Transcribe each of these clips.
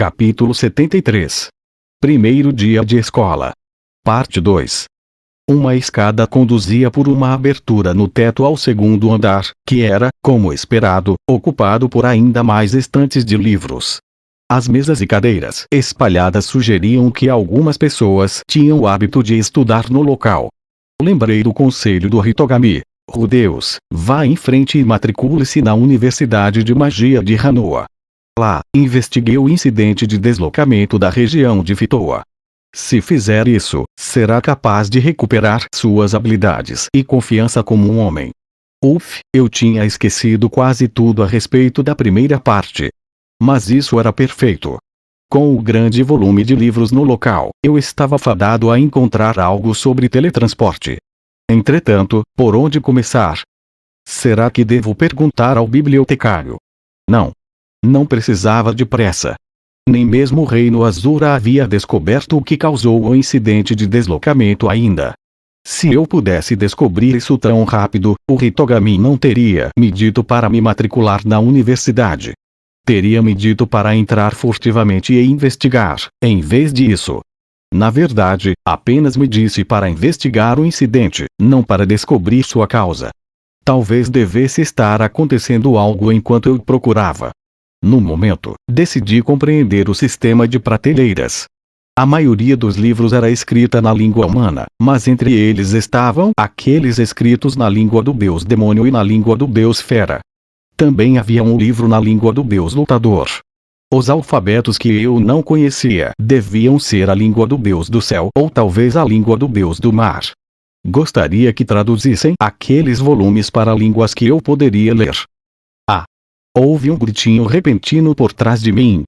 Capítulo 73. Primeiro dia de escola. Parte 2. Uma escada conduzia por uma abertura no teto ao segundo andar, que era, como esperado, ocupado por ainda mais estantes de livros. As mesas e cadeiras espalhadas sugeriam que algumas pessoas tinham o hábito de estudar no local. Lembrei do conselho do Hitogami. Rudeus, vá em frente e matricule-se na Universidade de Magia de Hanoa. Lá, investiguei o incidente de deslocamento da região de Fitoa. Se fizer isso, será capaz de recuperar suas habilidades e confiança como um homem. Eu tinha esquecido quase tudo a respeito da primeira parte. Mas isso era perfeito. Com o grande volume de livros no local, eu estava fadado a encontrar algo sobre teletransporte. Entretanto, por onde começar? Será que devo perguntar ao bibliotecário? Não precisava de pressa. Nem mesmo o Reino Azura havia descoberto o que causou o incidente de deslocamento ainda. Se eu pudesse descobrir isso tão rápido, o Hitogami não teria me dito para me matricular na universidade. Teria me dito para entrar furtivamente e investigar, em vez disso. Na verdade, apenas me disse para investigar o incidente, não para descobrir sua causa. Talvez devesse estar acontecendo algo enquanto eu procurava. No momento, decidi compreender o sistema de prateleiras. A maioria dos livros era escrita na língua humana, mas entre eles estavam aqueles escritos na língua do deus demônio e na língua do deus fera. Também havia um livro na língua do deus lutador. Os alfabetos que eu não conhecia deviam ser a língua do deus do céu ou talvez a língua do deus do mar. Gostaria que traduzissem aqueles volumes para línguas que eu poderia ler. Houve um gritinho repentino por trás de mim.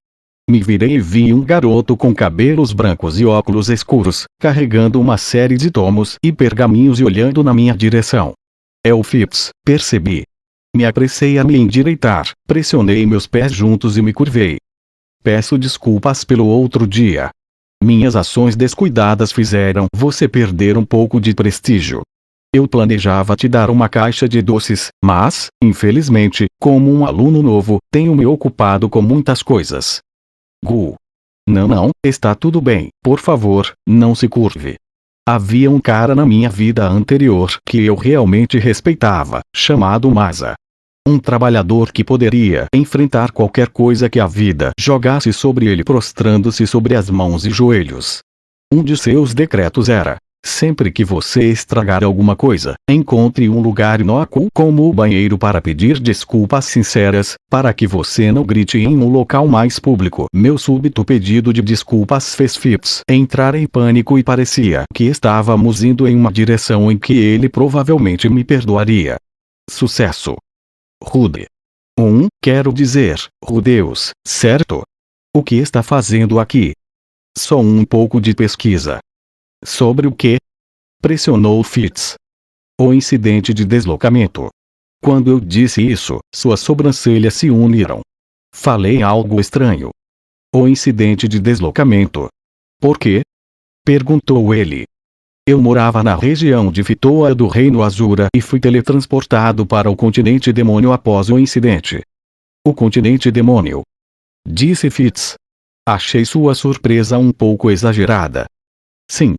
Me virei e vi um garoto com cabelos brancos e óculos escuros, carregando uma série de tomos e pergaminhos e olhando na minha direção. É o Phipps, percebi. Me apressei a me endireitar, pressionei meus pés juntos e me curvei. Peço desculpas pelo outro dia. Minhas ações descuidadas fizeram você perder um pouco de prestígio. Eu planejava te dar uma caixa de doces, mas, infelizmente, como um aluno novo, tenho me ocupado com muitas coisas. Não, está tudo bem, por favor, não se curve. Havia um cara na minha vida anterior que eu realmente respeitava, chamado Masa. Um trabalhador que poderia enfrentar qualquer coisa que a vida jogasse sobre ele prostrando-se sobre as mãos e joelhos. Um de seus decretos era: sempre que você estragar alguma coisa, encontre um lugar inócuo como o banheiro para pedir desculpas sinceras, para que você não grite em um local mais público. Meu súbito pedido de desculpas fez Phipps entrar em pânico e parecia que estávamos indo em uma direção em que ele provavelmente me perdoaria. Sucesso. Rude. Quero dizer, Rudeus, certo? O que está fazendo aqui? Só um pouco de pesquisa. Sobre o que? Pressionou Fitz. O incidente de deslocamento. Quando eu disse isso, suas sobrancelhas se uniram. Falei algo estranho. O incidente de deslocamento. Por quê? Perguntou ele. Eu morava na região de Fitoa do Reino Azura e fui teletransportado para o continente demônio após o incidente. O continente demônio? Disse Fitz. Achei sua surpresa um pouco exagerada. Sim.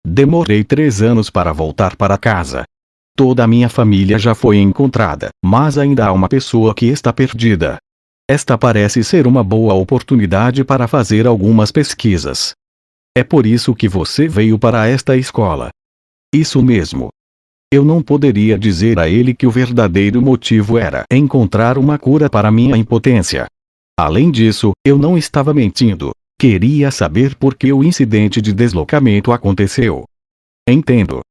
Demorei 3 anos para voltar para casa. Toda a minha família já foi encontrada, mas ainda há uma pessoa que está perdida. Esta parece ser uma boa oportunidade para fazer algumas pesquisas. É por isso que você veio para esta escola. Isso mesmo. Eu não poderia dizer a ele que o verdadeiro motivo era encontrar uma cura para minha impotência. Além disso, eu não estava mentindo. Queria saber por que o incidente de deslocamento aconteceu. Entendo.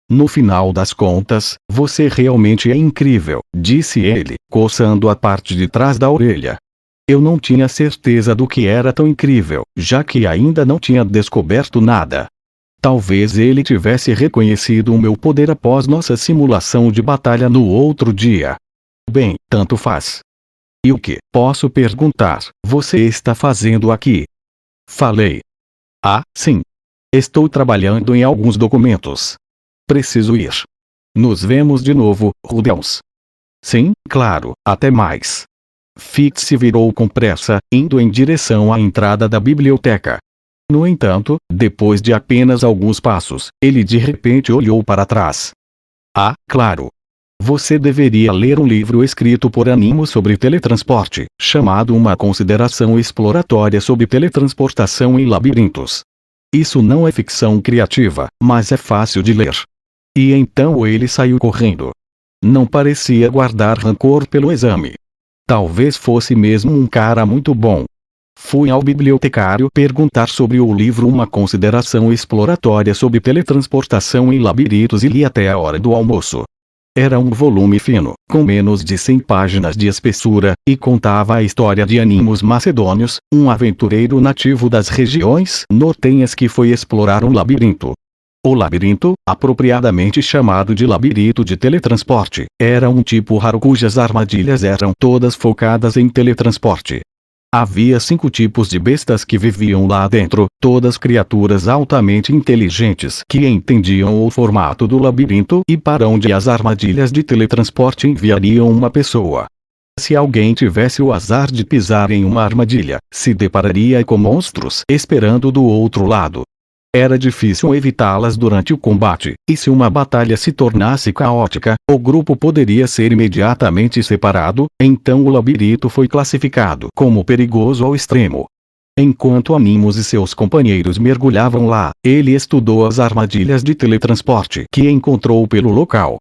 No final das contas, você realmente é incrível, disse ele, coçando a parte de trás da orelha. Eu não tinha certeza do que era tão incrível, já que ainda não tinha descoberto nada. Talvez ele tivesse reconhecido o meu poder após nossa simulação de batalha no outro dia. Bem, tanto faz. E o que, posso perguntar, você está fazendo aqui? Falei. Sim. Estou trabalhando em alguns documentos. Preciso ir. Nos vemos de novo, Rudeus. Sim, claro, até mais. Fix se virou com pressa, indo em direção à entrada da biblioteca. No entanto, depois de apenas alguns passos, ele de repente olhou para trás. Ah, claro! Você deveria ler um livro escrito por Animo sobre teletransporte, chamado Uma Consideração Exploratória sobre Teletransportação em Labirintos. Isso não é ficção criativa, mas é fácil de ler. E então ele saiu correndo. Não parecia guardar rancor pelo exame. Talvez fosse mesmo um cara muito bom. Fui ao bibliotecário perguntar sobre o livro Uma Consideração Exploratória sobre Teletransportação em Labirintos e li até a hora do almoço. Era um volume fino, com menos de 100 páginas de espessura, e contava a história de Animos Macedônios, um aventureiro nativo das regiões nortenhas que foi explorar um labirinto. O labirinto, apropriadamente chamado de labirinto de teletransporte, era um tipo raro cujas armadilhas eram todas focadas em teletransporte. Havia 5 tipos de bestas que viviam lá dentro, todas criaturas altamente inteligentes que entendiam o formato do labirinto e para onde as armadilhas de teletransporte enviariam uma pessoa. Se alguém tivesse o azar de pisar em uma armadilha, se depararia com monstros esperando do outro lado. Era difícil evitá-las durante o combate, e se uma batalha se tornasse caótica, o grupo poderia ser imediatamente separado, então o labirinto foi classificado como perigoso ao extremo. Enquanto Animos e seus companheiros mergulhavam lá, ele estudou as armadilhas de teletransporte que encontrou pelo local.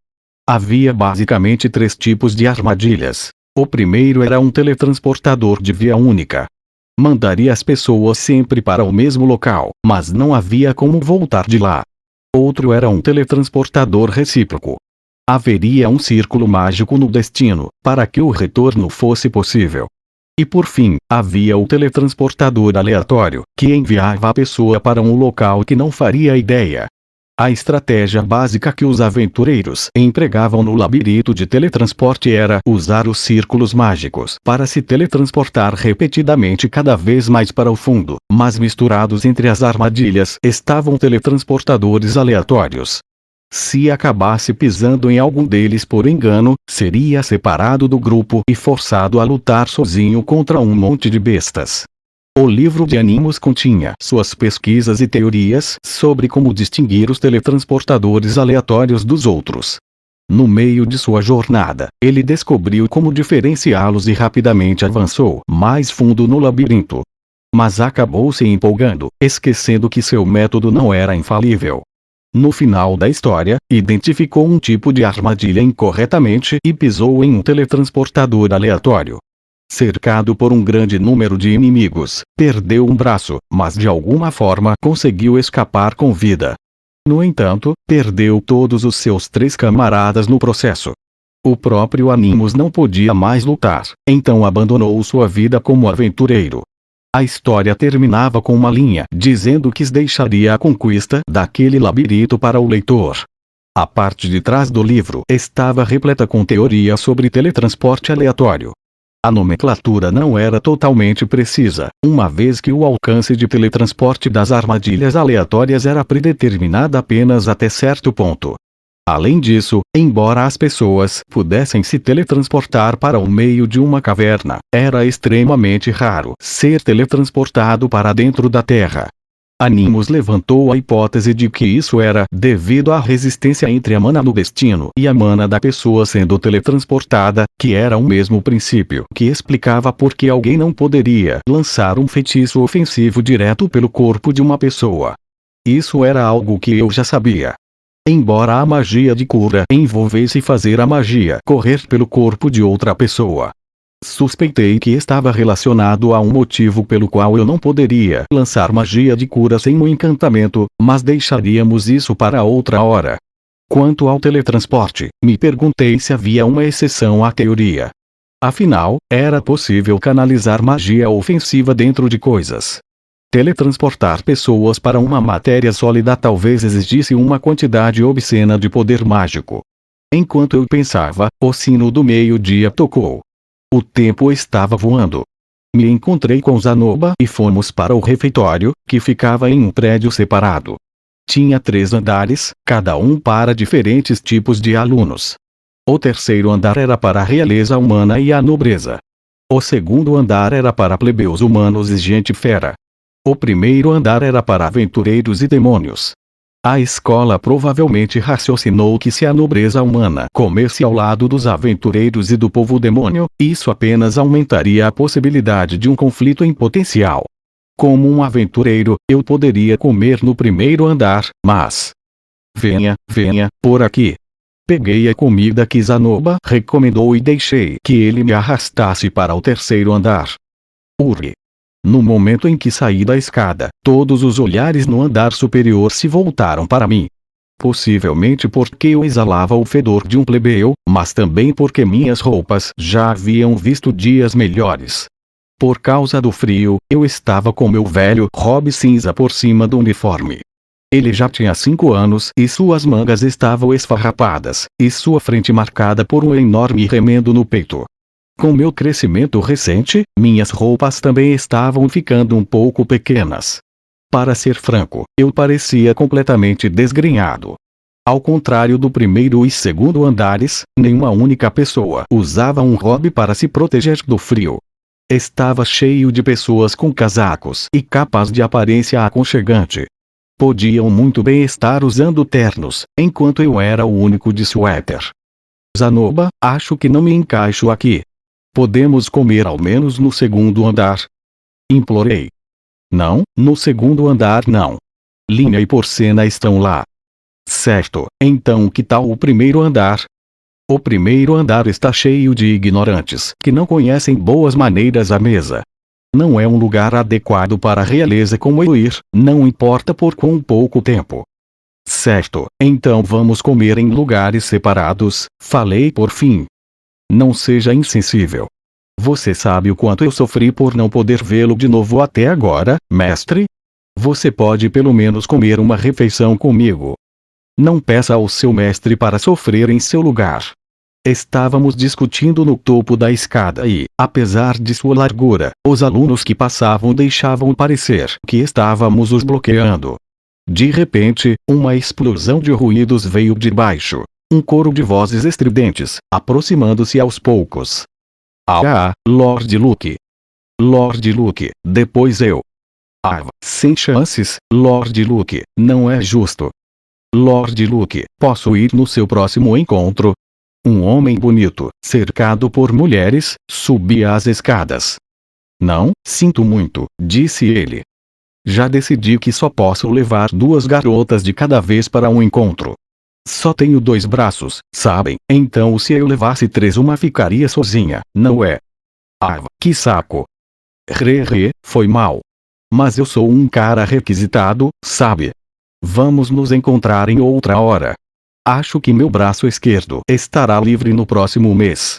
Havia basicamente 3 tipos de armadilhas. O primeiro era um teletransportador de via única. Mandaria as pessoas sempre para o mesmo local, mas não havia como voltar de lá. Outro era um teletransportador recíproco. Haveria um círculo mágico no destino, para que o retorno fosse possível. E por fim, havia o teletransportador aleatório, que enviava a pessoa para um local que não faria ideia. A estratégia básica que os aventureiros empregavam no labirinto de teletransporte era usar os círculos mágicos para se teletransportar repetidamente cada vez mais para o fundo, mas misturados entre as armadilhas estavam teletransportadores aleatórios. Se acabasse pisando em algum deles por engano, seria separado do grupo e forçado a lutar sozinho contra um monte de bestas. O livro de Animos continha suas pesquisas e teorias sobre como distinguir os teletransportadores aleatórios dos outros. No meio de sua jornada, ele descobriu como diferenciá-los e rapidamente avançou mais fundo no labirinto. Mas acabou se empolgando, esquecendo que seu método não era infalível. No final da história, identificou um tipo de armadilha incorretamente e pisou em um teletransportador aleatório. Cercado por um grande número de inimigos, perdeu um braço, mas de alguma forma conseguiu escapar com vida. No entanto, perdeu todos os seus 3 camaradas no processo. O próprio Animos não podia mais lutar, então abandonou sua vida como aventureiro. A história terminava com uma linha dizendo que deixaria a conquista daquele labirinto para o leitor. A parte de trás do livro estava repleta com teorias sobre teletransporte aleatório. A nomenclatura não era totalmente precisa, uma vez que o alcance de teletransporte das armadilhas aleatórias era predeterminado apenas até certo ponto. Além disso, embora as pessoas pudessem se teletransportar para o meio de uma caverna, era extremamente raro ser teletransportado para dentro da Terra. Animos levantou a hipótese de que isso era devido à resistência entre a mana do destino e a mana da pessoa sendo teletransportada, que era o mesmo princípio que explicava por que alguém não poderia lançar um feitiço ofensivo direto pelo corpo de uma pessoa. Isso era algo que eu já sabia. Embora a magia de cura envolvesse fazer a magia correr pelo corpo de outra pessoa, suspeitei que estava relacionado a um motivo pelo qual eu não poderia lançar magia de cura sem um encantamento, mas deixaríamos isso para outra hora. Quanto ao teletransporte, me perguntei se havia uma exceção à teoria. Afinal, era possível canalizar magia ofensiva dentro de coisas. Teletransportar pessoas para uma matéria sólida talvez exigisse uma quantidade obscena de poder mágico. Enquanto eu pensava, o sino do meio-dia tocou. O tempo estava voando. Me encontrei com Zanoba e fomos para o refeitório, que ficava em um prédio separado. Tinha 3 andares, cada um para diferentes tipos de alunos. O terceiro andar era para a realeza humana e a nobreza. O segundo andar era para plebeus humanos e gente fera. O primeiro andar era para aventureiros e demônios. A escola provavelmente raciocinou que se a nobreza humana comesse ao lado dos aventureiros e do povo demônio, isso apenas aumentaria a possibilidade de um conflito em potencial. Como um aventureiro, eu poderia comer no primeiro andar, mas... Venha, por aqui. Peguei a comida que Zanoba recomendou e deixei que ele me arrastasse para o terceiro andar. Urri. No momento em que saí da escada, todos os olhares no andar superior se voltaram para mim. Possivelmente porque eu exalava o fedor de um plebeu, mas também porque minhas roupas já haviam visto dias melhores. Por causa do frio, eu estava com meu velho robe cinza por cima do uniforme. Ele já tinha 5 anos e suas mangas estavam esfarrapadas, e sua frente marcada por um enorme remendo no peito. Com meu crescimento recente, minhas roupas também estavam ficando um pouco pequenas. Para ser franco, eu parecia completamente desgrenhado. Ao contrário do primeiro e segundo andares, nenhuma única pessoa usava um robe para se proteger do frio. Estava cheio de pessoas com casacos e capas de aparência aconchegante. Podiam muito bem estar usando ternos, enquanto eu era o único de suéter. Zanoba, acho que não me encaixo aqui. Podemos comer ao menos no segundo andar? Implorei. Não, no segundo andar não. Linha e Porcena estão lá. Certo, então que tal o primeiro andar? O primeiro andar está cheio de ignorantes, que não conhecem boas maneiras à mesa. Não é um lugar adequado para a realeza como eu ir, não importa por quão pouco tempo. Certo, então vamos comer em lugares separados, falei por fim. Não seja insensível. Você sabe o quanto eu sofri por não poder vê-lo de novo até agora, mestre? Você pode pelo menos comer uma refeição comigo. Não peça ao seu mestre para sofrer em seu lugar. Estávamos discutindo no topo da escada e, apesar de sua largura, os alunos que passavam deixavam parecer que estávamos os bloqueando. De repente, uma explosão de ruídos veio de baixo. Um coro de vozes estridentes, aproximando-se aos poucos. Ah, Lord Luke. Lord Luke, depois eu. Ah, sem chances, Lord Luke, não é justo. Lord Luke, posso ir no seu próximo encontro? Um homem bonito, cercado por mulheres, subia as escadas. Não, sinto muito, disse ele. Já decidi que só posso levar 2 garotas de cada vez para um encontro. Só tenho 2 braços, sabem? Então se eu levasse 3 uma ficaria sozinha, não é? Ah, que saco. Foi mal. Mas eu sou um cara requisitado, sabe? Vamos nos encontrar em outra hora. Acho que meu braço esquerdo estará livre no próximo mês.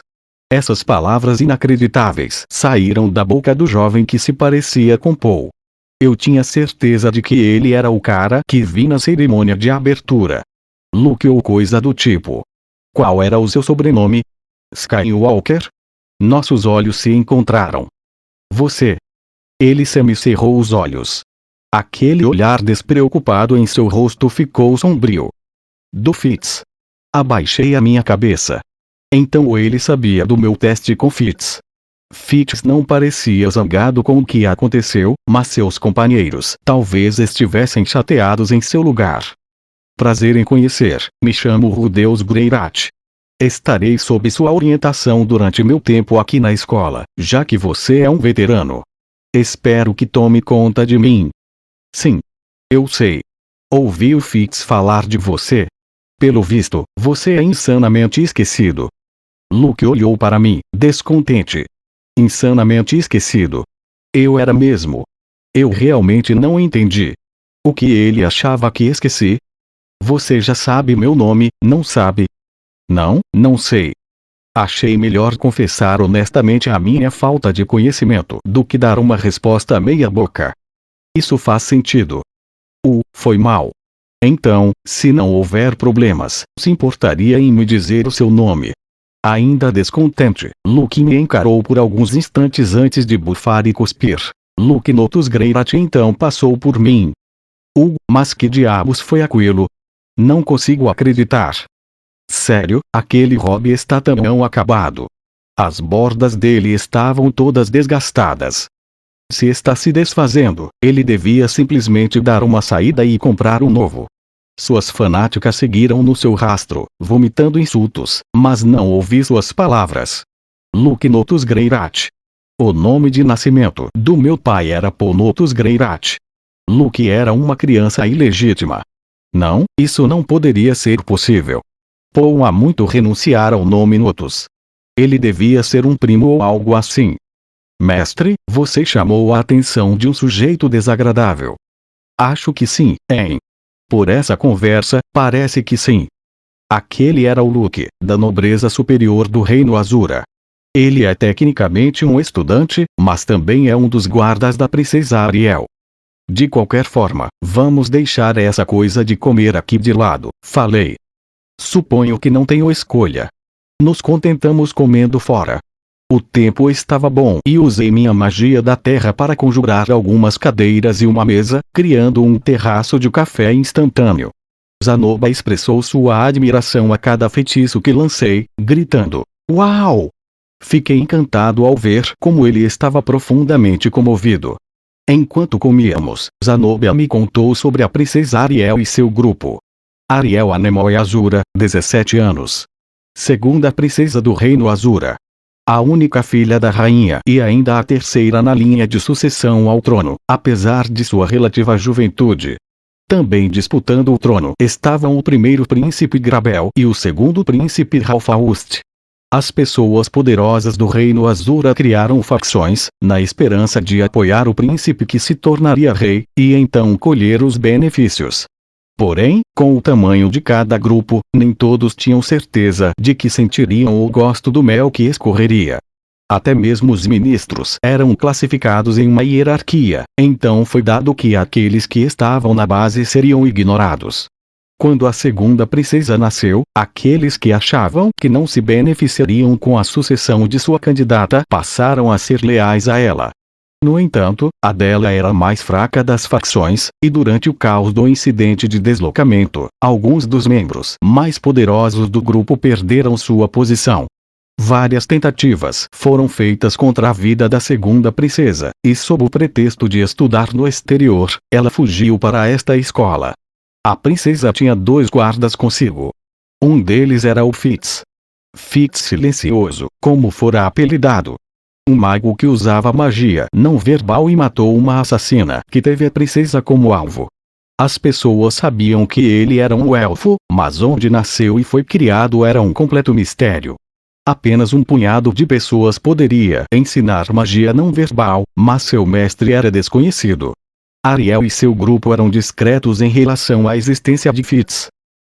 Essas palavras inacreditáveis saíram da boca do jovem que se parecia com Paul. Eu tinha certeza de que ele era o cara que vi na cerimônia de abertura. Luke ou coisa do tipo. Qual era o seu sobrenome? Skywalker? Nossos olhos se encontraram. Você. Ele semicerrou os olhos. Aquele olhar despreocupado em seu rosto ficou sombrio. Do Fitz. Abaixei a minha cabeça. Então ele sabia do meu teste com Fitz. Fitz não parecia zangado com o que aconteceu, mas seus companheiros talvez estivessem chateados em seu lugar. Prazer em conhecer, me chamo Rudeus Greirat. Estarei sob sua orientação durante meu tempo aqui na escola, já que você é um veterano. Espero que tome conta de mim. Sim. Eu sei. Ouvi o Fitz falar de você. Pelo visto, você é insanamente esquecido. Luke olhou para mim, descontente. Insanamente esquecido. Eu era mesmo. Eu realmente não entendi. O que ele achava que esqueci? Você já sabe meu nome, não sabe? Não, não sei. Achei melhor confessar honestamente a minha falta de conhecimento do que dar uma resposta meia boca. Isso faz sentido. Foi mal. Então, se não houver problemas, se importaria em me dizer o seu nome? Ainda descontente, Luke me encarou por alguns instantes antes de bufar e cuspir. Luke Notus Greirat então passou por mim. Mas que diabos foi aquilo? Não consigo acreditar. Sério, aquele hobby está tão acabado. As bordas dele estavam todas desgastadas. Se está se desfazendo, ele devia simplesmente dar uma saída e comprar um novo. Suas fanáticas seguiram no seu rastro, vomitando insultos, mas não ouvi suas palavras. Luke Notus Greirat. O nome de nascimento do meu pai era Paul Notus Greirat. Luke era uma criança ilegítima. Não, isso não poderia ser possível. Paul há muito renunciara ao nome Notus. Ele devia ser um primo ou algo assim. Mestre, você chamou a atenção de um sujeito desagradável. Acho que sim, hein? Por essa conversa, parece que sim. Aquele era o Luke, da nobreza superior do Reino Azura. Ele é tecnicamente um estudante, mas também é um dos guardas da princesa Ariel. De qualquer forma, vamos deixar essa coisa de comer aqui de lado, falei. Suponho que não tenho escolha. Nos contentamos comendo fora. O tempo estava bom e usei minha magia da terra para conjurar algumas cadeiras e uma mesa, criando um terraço de café instantâneo. Zanoba expressou sua admiração a cada feitiço que lancei, gritando: "Uau!" Fiquei encantado ao ver como ele estava profundamente comovido. Enquanto comíamos, Zanoba me contou sobre a princesa Ariel e seu grupo. Ariel Anemoi Azura, 17 anos. Segunda princesa do Reino Azura. A única filha da rainha e ainda a terceira na linha de sucessão ao trono, apesar de sua relativa juventude. Também disputando o trono estavam o primeiro príncipe Grabel e o segundo príncipe Ralfaust. As pessoas poderosas do Reino Azura criaram facções, na esperança de apoiar o príncipe que se tornaria rei, e então colher os benefícios. Porém, com o tamanho de cada grupo, nem todos tinham certeza de que sentiriam o gosto do mel que escorreria. Até mesmo os ministros eram classificados em uma hierarquia, então foi dado que aqueles que estavam na base seriam ignorados. Quando a segunda princesa nasceu, aqueles que achavam que não se beneficiariam com a sucessão de sua candidata passaram a ser leais a ela. No entanto, a dela era a mais fraca das facções, e durante o caos do incidente de deslocamento, alguns dos membros mais poderosos do grupo perderam sua posição. Várias tentativas foram feitas contra a vida da segunda princesa, e sob o pretexto de estudar no exterior, ela fugiu para esta escola. A princesa tinha 2 guardas consigo. Um deles era o Fitz. Fitz Silencioso, como fora apelidado. Um mago que usava magia não verbal e matou uma assassina que teve a princesa como alvo. As pessoas sabiam que ele era um elfo, mas onde nasceu e foi criado era um completo mistério. Apenas um punhado de pessoas poderia ensinar magia não verbal, mas seu mestre era desconhecido. Ariel e seu grupo eram discretos em relação à existência de Fitz.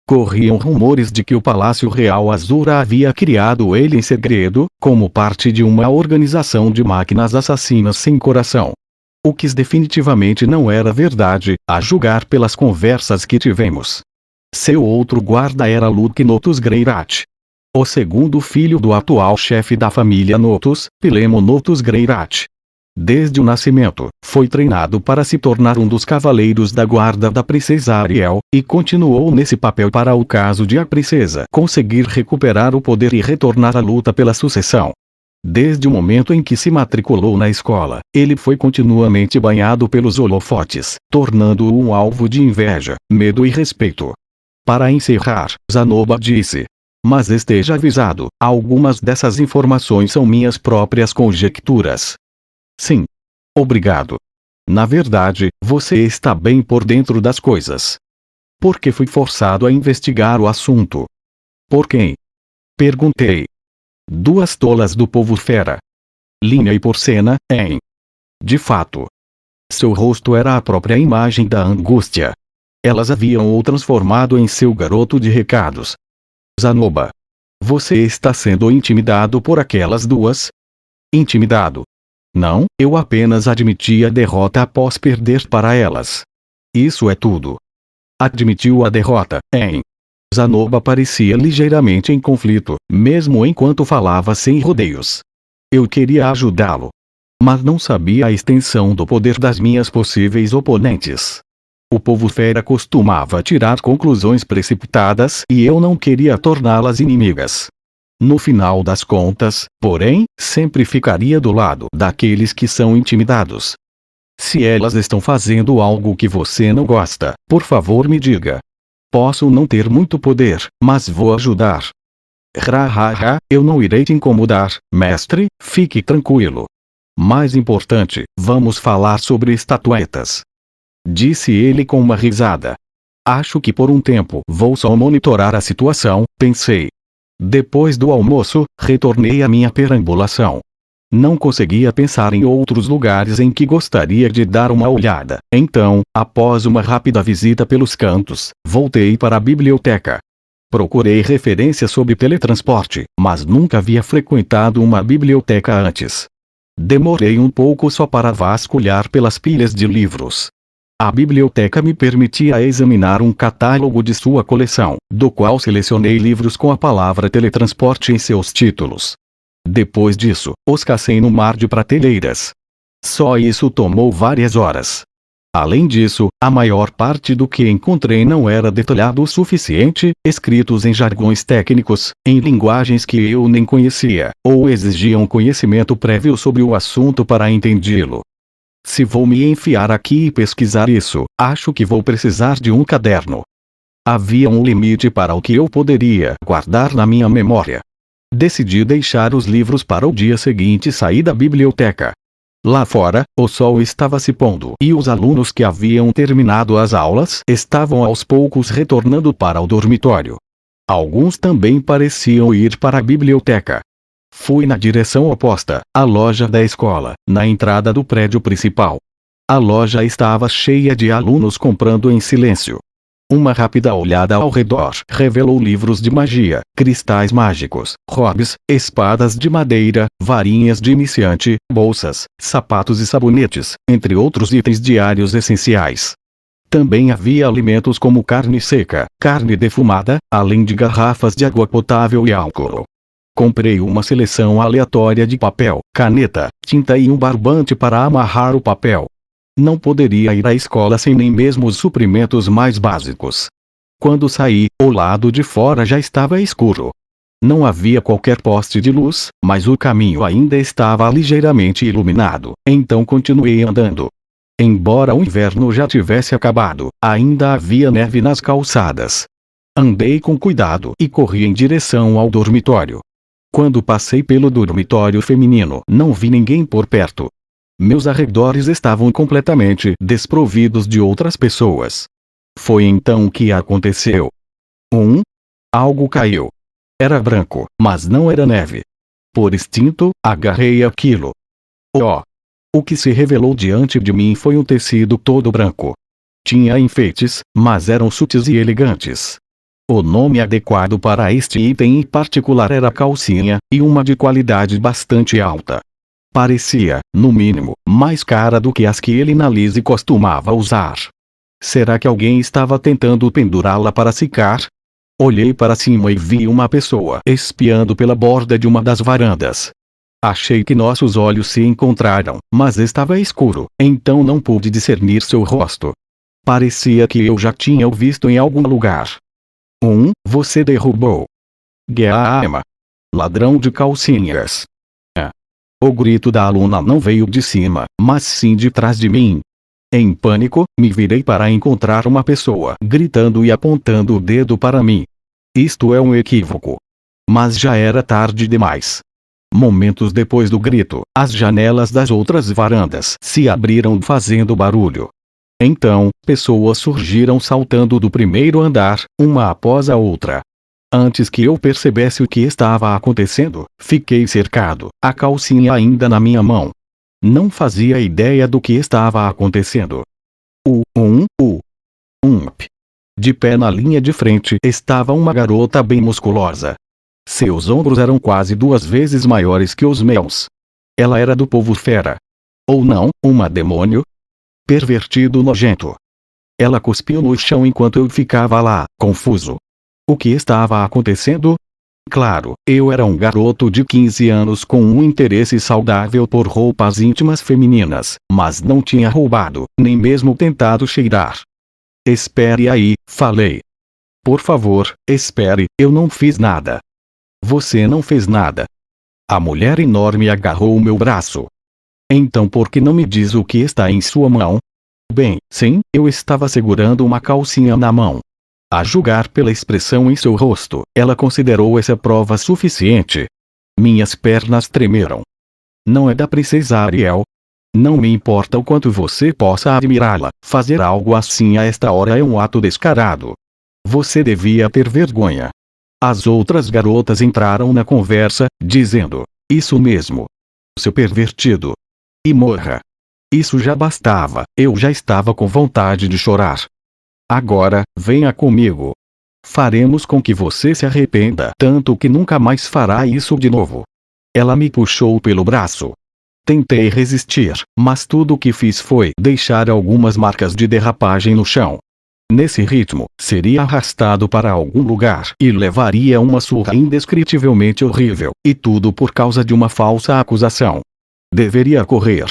Corriam rumores de que o Palácio Real Azura havia criado ele em segredo, como parte de uma organização de máquinas assassinas sem coração. O que definitivamente não era verdade, a julgar pelas conversas que tivemos. Seu outro guarda era Luke Notus Greirat. O segundo filho do atual chefe da família Notus, Pilemo Notus Greirat. Desde o nascimento, foi treinado para se tornar um dos cavaleiros da guarda da princesa Ariel, e continuou nesse papel para o caso de a princesa conseguir recuperar o poder e retornar à luta pela sucessão. Desde o momento em que se matriculou na escola, ele foi continuamente banhado pelos holofotes, tornando-o um alvo de inveja, medo e respeito. Para encerrar, Zanoba disse: "Mas esteja avisado, algumas dessas informações são minhas próprias conjecturas." Sim. Obrigado. Na verdade, você está bem por dentro das coisas. Por que fui forçado a investigar o assunto? Por quem? Perguntei. 2 tolas do povo fera. Linha e Porcena, hein? De fato. Seu rosto era a própria imagem da angústia. Elas haviam o transformado em seu garoto de recados. Zanoba. Você está sendo intimidado por aquelas 2? Intimidado? Não, eu apenas admiti a derrota após perder para elas. Isso é tudo. Admitiu a derrota, hein? Zanoba parecia ligeiramente em conflito, mesmo enquanto falava sem rodeios. Eu queria ajudá-lo. Mas não sabia a extensão do poder das minhas possíveis oponentes. O povo fera costumava tirar conclusões precipitadas e eu não queria torná-las inimigas. No final das contas, porém, sempre ficaria do lado daqueles que são intimidados. Se elas estão fazendo algo que você não gosta, por favor me diga. Posso não ter muito poder, mas vou ajudar. Eu não irei te incomodar, mestre, fique tranquilo. Mais importante, vamos falar sobre estatuetas. Disse ele com uma risada. Acho que por um tempo vou só monitorar a situação, pensei. Depois do almoço, retornei à minha perambulação. Não conseguia pensar em outros lugares em que gostaria de dar uma olhada. Então, após uma rápida visita pelos cantos, voltei para a biblioteca. Procurei referências sobre teletransporte, mas nunca havia frequentado uma biblioteca antes. Demorei um pouco só para vasculhar pelas pilhas de livros. A biblioteca me permitia examinar um catálogo de sua coleção, do qual selecionei livros com a palavra teletransporte em seus títulos. Depois disso, os cacei no mar de prateleiras. Só isso tomou várias horas. Além disso, a maior parte do que encontrei não era detalhado o suficiente, escritos em jargões técnicos, em linguagens que eu nem conhecia, ou exigiam conhecimento prévio sobre o assunto para entendê-lo. Se vou me enfiar aqui e pesquisar isso, acho que vou precisar de um caderno. Havia um limite para o que eu poderia guardar na minha memória. Decidi deixar os livros para o dia seguinte e saí da biblioteca. Lá fora, o sol estava se pondo e os alunos que haviam terminado as aulas estavam aos poucos retornando para o dormitório. Alguns também pareciam ir para a biblioteca. Fui na direção oposta, à loja da escola, na entrada do prédio principal. A loja estava cheia de alunos comprando em silêncio. Uma rápida olhada ao redor revelou livros de magia, cristais mágicos, robes, espadas de madeira, varinhas de iniciante, bolsas, sapatos e sabonetes, entre outros itens diários essenciais. Também havia alimentos como carne seca, carne defumada, além de garrafas de água potável e álcool. Comprei uma seleção aleatória de papel, caneta, tinta e um barbante para amarrar o papel. Não poderia ir à escola sem nem mesmo os suprimentos mais básicos. Quando saí, o lado de fora já estava escuro. Não havia qualquer poste de luz, mas o caminho ainda estava ligeiramente iluminado, então continuei andando. Embora o inverno já tivesse acabado, ainda havia neve nas calçadas. Andei com cuidado e corri em direção ao dormitório. Quando passei pelo dormitório feminino, não vi ninguém por perto. Meus arredores estavam completamente desprovidos de outras pessoas. Foi então que aconteceu. Algo caiu. Era branco, mas não era neve. Por instinto, agarrei aquilo. O que se revelou diante de mim foi um tecido todo branco. Tinha enfeites, mas eram sutis e elegantes. O nome adequado para este item em particular era calcinha, e uma de qualidade bastante alta. Parecia, no mínimo, mais cara do que as que ele na Lise costumava usar. Será que alguém estava tentando pendurá-la para secar? Olhei para cima e vi uma pessoa espiando pela borda de uma das varandas. Achei que nossos olhos se encontraram, mas estava escuro, então não pude discernir seu rosto. Parecia que eu já tinha o visto em algum lugar. Você derrubou. Gaama. Ladrão de calcinhas. O grito da aluna não veio de cima, mas sim de trás de mim. Em pânico, me virei para encontrar uma pessoa gritando e apontando o dedo para mim. Isto é um equívoco. Mas já era tarde demais. Momentos depois do grito, as janelas das outras varandas se abriram fazendo barulho. Então, pessoas surgiram saltando do primeiro andar, uma após a outra. Antes que eu percebesse o que estava acontecendo, fiquei cercado, a calcinha ainda na minha mão. Não fazia ideia do que estava acontecendo. De pé na linha de frente estava uma garota bem musculosa. Seus ombros eram quase 2 vezes maiores que os meus. Ela era do povo fera. Ou não, uma demônio? Pervertido nojento. Ela cuspiu no chão enquanto eu ficava lá, confuso. O que estava acontecendo? Claro, eu era um garoto de 15 anos com um interesse saudável por roupas íntimas femininas, mas não tinha roubado, nem mesmo tentado cheirar. Espere aí, falei. Por favor, espere, eu não fiz nada. Você não fez nada. A mulher enorme agarrou o meu braço. Então por que não me diz o que está em sua mão? Bem, sim, eu estava segurando uma calcinha na mão. A julgar pela expressão em seu rosto, ela considerou essa prova suficiente. Minhas pernas tremeram. Não é da princesa Ariel? Não me importa o quanto você possa admirá-la, fazer algo assim a esta hora é um ato descarado. Você devia ter vergonha. As outras garotas entraram na conversa, dizendo: isso mesmo. Seu pervertido. E morra. Isso já bastava, eu já estava com vontade de chorar. Agora, venha comigo. Faremos com que você se arrependa tanto que nunca mais fará isso de novo. Ela me puxou pelo braço. Tentei resistir, mas tudo o que fiz foi deixar algumas marcas de derrapagem no chão. Nesse ritmo, seria arrastado para algum lugar e levaria uma surra indescritivelmente horrível, e tudo por causa de uma falsa acusação. Deveria correr.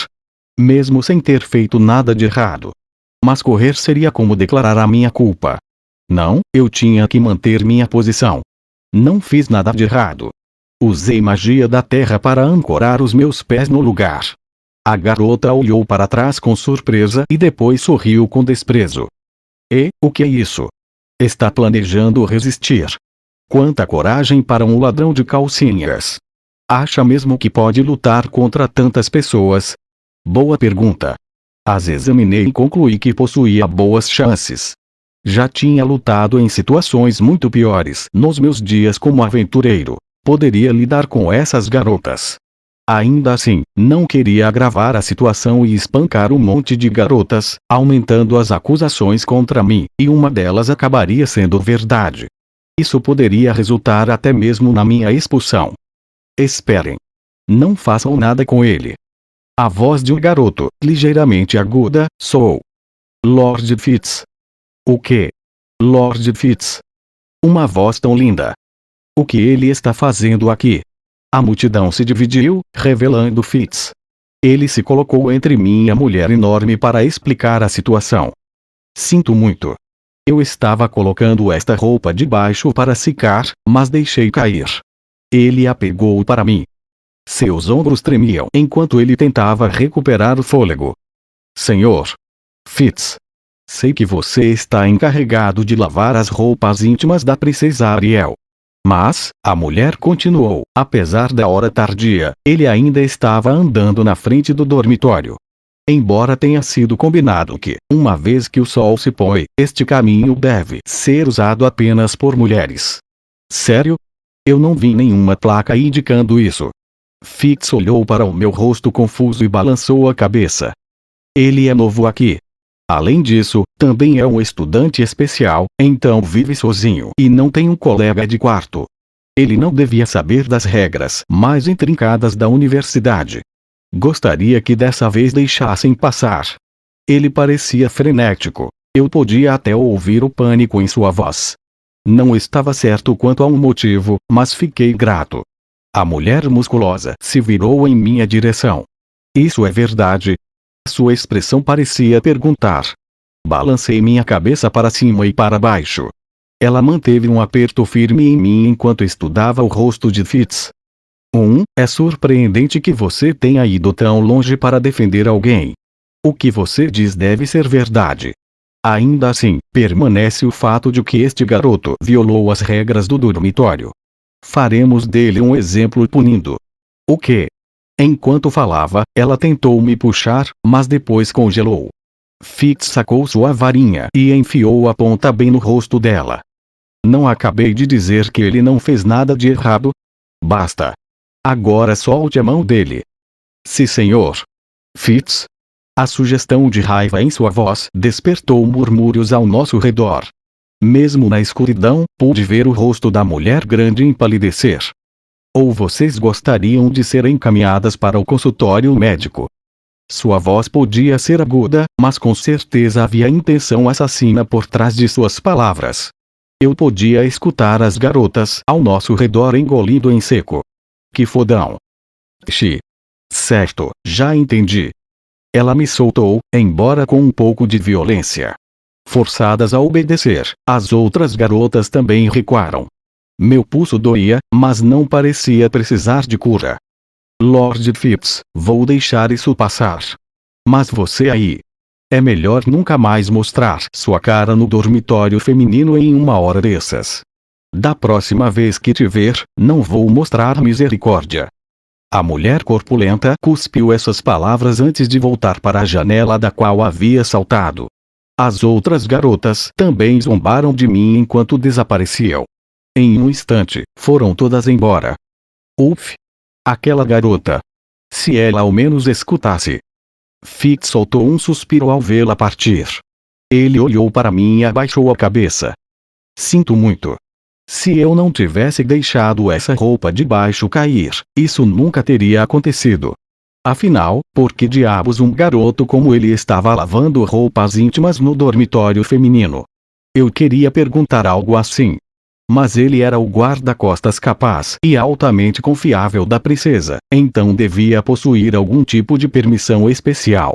Mesmo sem ter feito nada de errado. Mas correr seria como declarar a minha culpa. Não, eu tinha que manter minha posição. Não fiz nada de errado. Usei magia da terra para ancorar os meus pés no lugar. A garota olhou para trás com surpresa e depois sorriu com desprezo. E, o que é isso? Está planejando resistir. Quanta coragem para um ladrão de calcinhas. Acha mesmo que pode lutar contra tantas pessoas? Boa pergunta. As examinei e concluí que possuía boas chances. Já tinha lutado em situações muito piores nos meus dias como aventureiro. Poderia lidar com essas garotas. Ainda assim, não queria agravar a situação e espancar um monte de garotas, aumentando as acusações contra mim, e uma delas acabaria sendo verdade. Isso poderia resultar até mesmo na minha expulsão. Esperem. Não façam nada com ele. A voz de um garoto, ligeiramente aguda, soou. Lord Fitz. O quê? Lord Fitz. Uma voz tão linda. O que ele está fazendo aqui? A multidão se dividiu, revelando Fitz. Ele se colocou entre mim e a mulher enorme para explicar a situação. Sinto muito. Eu estava colocando esta roupa debaixo para secar, mas deixei cair. Ele a pegou para mim. Seus ombros tremiam enquanto ele tentava recuperar o fôlego. Senhor Fitz. Sei que você está encarregado de lavar as roupas íntimas da princesa Ariel. Mas, a mulher continuou, apesar da hora tardia, ele ainda estava andando na frente do dormitório. Embora tenha sido combinado que, uma vez que o sol se põe, este caminho deve ser usado apenas por mulheres. Sério? Eu não vi nenhuma placa indicando isso. Fitz olhou para o meu rosto confuso e balançou a cabeça. Ele é novo aqui. Além disso, também é um estudante especial, então vive sozinho e não tem um colega de quarto. Ele não devia saber das regras mais intrincadas da universidade. Gostaria que dessa vez deixassem passar. Ele parecia frenético. Eu podia até ouvir o pânico em sua voz. Não estava certo quanto a um motivo, mas fiquei grato. A mulher musculosa se virou em minha direção. Isso é verdade? Sua expressão parecia perguntar. Balancei minha cabeça para cima e para baixo. Ela manteve um aperto firme em mim enquanto estudava o rosto de Fitz. É surpreendente que você tenha ido tão longe para defender alguém. O que você diz deve ser verdade. Ainda assim, permanece o fato de que este garoto violou as regras do dormitório. Faremos dele um exemplo punindo. O quê? Enquanto falava, ela tentou me puxar, mas depois congelou. Fitz sacou sua varinha e enfiou a ponta bem no rosto dela. Não acabei de dizer que ele não fez nada de errado? Basta. Agora solte a mão dele. Sim, senhor. Fitz? A sugestão de raiva em sua voz despertou murmúrios ao nosso redor. Mesmo na escuridão, pude ver o rosto da mulher grande empalidecer. Ou vocês gostariam de ser encaminhadas para o consultório médico? Sua voz podia ser aguda, mas com certeza havia intenção assassina por trás de suas palavras. Eu podia escutar as garotas ao nosso redor engolindo em seco. Que fodão. Certo, já entendi. Ela me soltou, embora com um pouco de violência. Forçadas a obedecer, as outras garotas também recuaram. Meu pulso doía, mas não parecia precisar de cura. Lord Fitz, vou deixar isso passar. Mas você aí. É melhor nunca mais mostrar sua cara no dormitório feminino em uma hora dessas. Da próxima vez que te ver, não vou mostrar misericórdia. A mulher corpulenta cuspiu essas palavras antes de voltar para a janela da qual havia saltado. As outras garotas também zombaram de mim enquanto desapareciam. Em um instante, foram todas embora. Uf! Aquela garota! Se ela ao menos escutasse. Fitz soltou um suspiro ao vê-la partir. Ele olhou para mim e abaixou a cabeça. Sinto muito. Se eu não tivesse deixado essa roupa de baixo cair, isso nunca teria acontecido. Afinal, por que diabos um garoto como ele estava lavando roupas íntimas no dormitório feminino? Eu queria perguntar algo assim. Mas ele era o guarda-costas capaz e altamente confiável da princesa, então devia possuir algum tipo de permissão especial.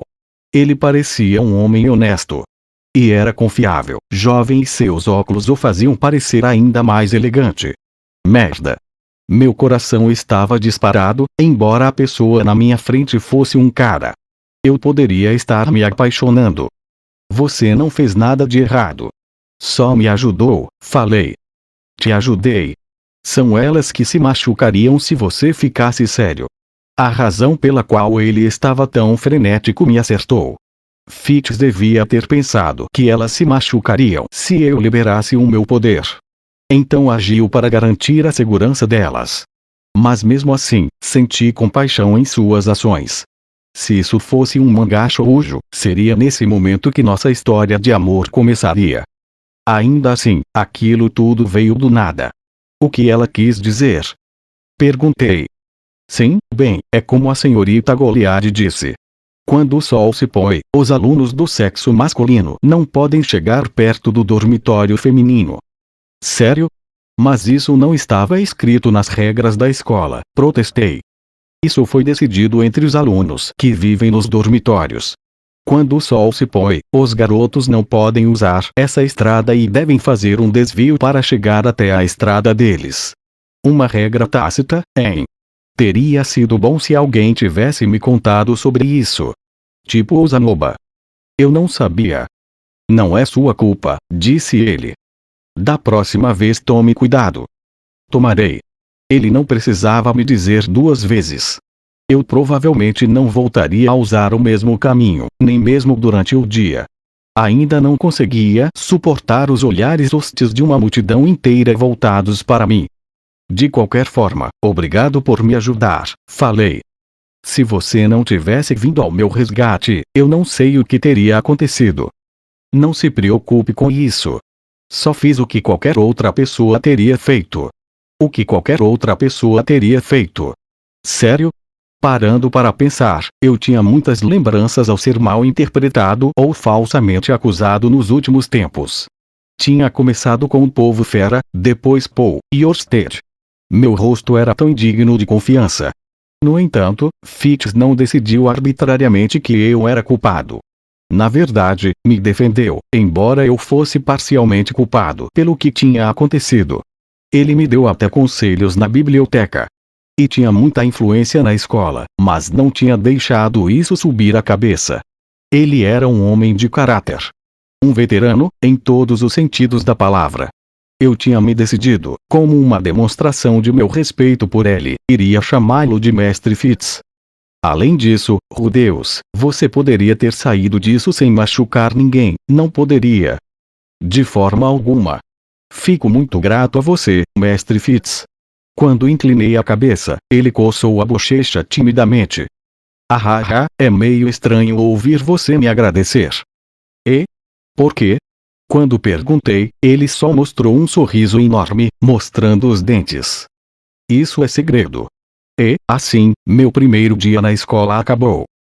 Ele parecia um homem honesto. E era confiável, jovem, e seus óculos o faziam parecer ainda mais elegante. Merda! Meu coração estava disparado, embora a pessoa na minha frente fosse um cara. Eu poderia estar me apaixonando. Você não fez nada de errado. Só me ajudou, falei. Te ajudei. São elas que se machucariam se você ficasse sério. A razão pela qual ele estava tão frenético me acertou. Fitz devia ter pensado que elas se machucariam se eu liberasse o meu poder. Então agiu para garantir a segurança delas. Mas mesmo assim, senti compaixão em suas ações. Se isso fosse um mangá shoujo, seria nesse momento que nossa história de amor começaria. Ainda assim, aquilo tudo veio do nada. O que ela quis dizer? Perguntei. Sim, bem, é como a senhorita Goliard disse. Quando o sol se põe, os alunos do sexo masculino não podem chegar perto do dormitório feminino. Sério? Mas isso não estava escrito nas regras da escola, protestei. Isso foi decidido entre os alunos que vivem nos dormitórios. Quando o sol se põe, os garotos não podem usar essa estrada e devem fazer um desvio para chegar até a estrada deles. Uma regra tácita, hein? Teria sido bom se alguém tivesse me contado sobre isso. Tipo Ozanoba. Eu não sabia. Não é sua culpa, disse ele. Da próxima vez tome cuidado. Tomarei. Ele não precisava me dizer duas vezes. Eu provavelmente não voltaria a usar o mesmo caminho, nem mesmo durante o dia. Ainda não conseguia suportar os olhares hostis de uma multidão inteira voltados para mim. De qualquer forma, obrigado por me ajudar, falei. Se você não tivesse vindo ao meu resgate, eu não sei o que teria acontecido. Não se preocupe com isso. Só fiz o que qualquer outra pessoa teria feito. O que qualquer outra pessoa teria feito. Sério? Parando para pensar, eu tinha muitas lembranças ao ser mal interpretado ou falsamente acusado nos últimos tempos. Tinha começado com o povo fera, depois Paul e Orsted. Meu rosto era tão indigno de confiança. No entanto, Fitz não decidiu arbitrariamente que eu era culpado. Na verdade, me defendeu, embora eu fosse parcialmente culpado pelo que tinha acontecido. Ele me deu até conselhos na biblioteca. E tinha muita influência na escola, mas não tinha deixado isso subir a cabeça. Ele era um homem de caráter. Um veterano, em todos os sentidos da palavra. Eu tinha me decidido, como uma demonstração de meu respeito por ele, iria chamá-lo de Mestre Fitz. Além disso, Deus, você poderia ter saído disso sem machucar ninguém, não poderia. De forma alguma. Fico muito grato a você, Mestre Fitz. Quando inclinei a cabeça, ele coçou a bochecha timidamente. Ah, é meio estranho ouvir você me agradecer. E? Por quê? Quando perguntei, ele só mostrou um sorriso enorme, mostrando os dentes. Isso é segredo. E, assim, meu primeiro dia na escola acabou.